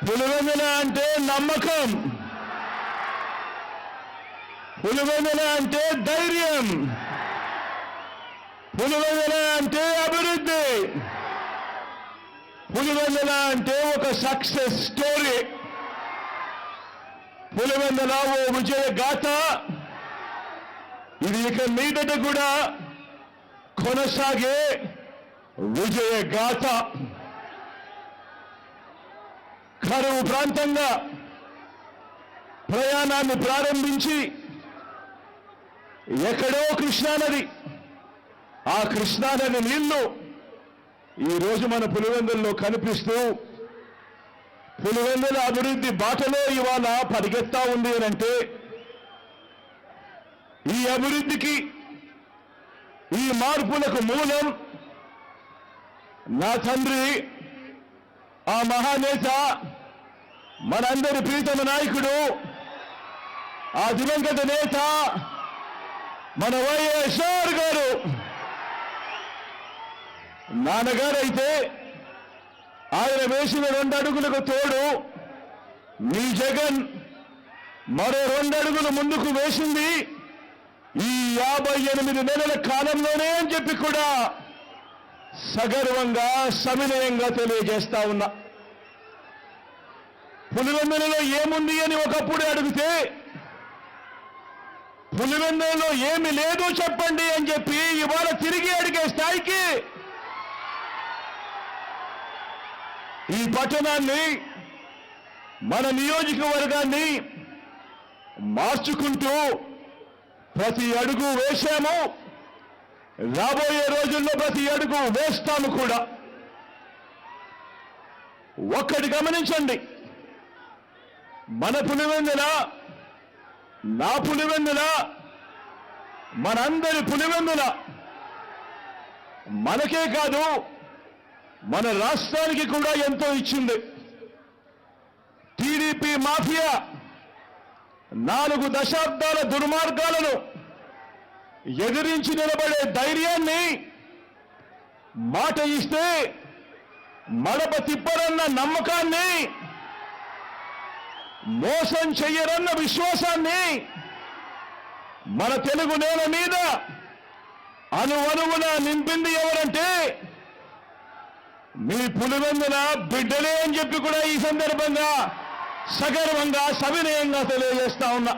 పులివెందుల అంటే నమ్మకం, పులివెందుల అంటే ధైర్యం, పులివెందుల అంటే అభివృద్ధి, పులివెందుల అంటే ఒక సక్సెస్ స్టోరీ, పులివెందుల ఓ విజయ గాథ. ఇది ఇక మీదట కూడా కొనసాగే విజయ గాథ. కరువు ప్రాంతంగా ప్రయాణాన్ని ప్రారంభించి ఎక్కడో కృష్ణానది, ఆ కృష్ణానది నీళ్లు ఈరోజు మన పులివెందుల్లో కనిపిస్తూ పులివెందుల అభివృద్ధి బాటలో ఇవాళ పరిగెత్తా ఉంది అంటే ఈ అభివృద్ధికి, ఈ మార్పులకు మూలం నా తండ్రి, ఆ మహానేత, మనందరి ప్రీతమ నాయకుడు, ఆ దివంగత నేత మన వైఎస్ఆర్ గారు. నాన్నగారైతే ఆయన వేసిన 2 అడుగులకు తోడు మీ జగన్ మరో 2 అడుగులు ముందుకు వేసింది ఈ 58 నెలల కాలంలోనే అని చెప్పి కూడా సగర్వంగా సవినయంగా తెలియజేస్తా ఉన్నా. పులివెందులలో ఏముంది అని ఒకప్పుడు అడిగితే పులివెందులలో ఏమి లేదు చెప్పండి అని చెప్పి ఇవాళ తిరిగి అడిగే స్థాయికి ఈ పట్టణాన్ని, మన నియోజకవర్గాన్ని మార్చుకుంటూ ప్రతి అడుగు వేశాము. రాబోయే రోజుల్లో ప్రతి అడుగు వేస్తాము కూడా. ఒక్కటి గమనించండి, మన పులివెందుల, నా పులివెందుల, మనందరి పులివెందుల మనకే కాదు మన రాష్ట్రానికి కూడా ఎంతో ఇచ్చింది. టీడీపీ మాఫియా 4 దశాబ్దాల దుర్మార్గాలను ఎదిరించి నిలబడే ధైర్యాన్ని, మాట ఇస్తే మడప తిప్పరన్న నమ్మకాన్ని, మోసం చెయ్యరన్న విశ్వాసాన్ని మన తెలుగు నేల మీద అణువణువున నింపింది ఎవరంటే మీ పులివెందుల బిడ్డలే అని చెప్పి కూడా ఈ సందర్భంగా సగర్వంగా సవినయంగా తెలియజేస్తా ఉన్నా.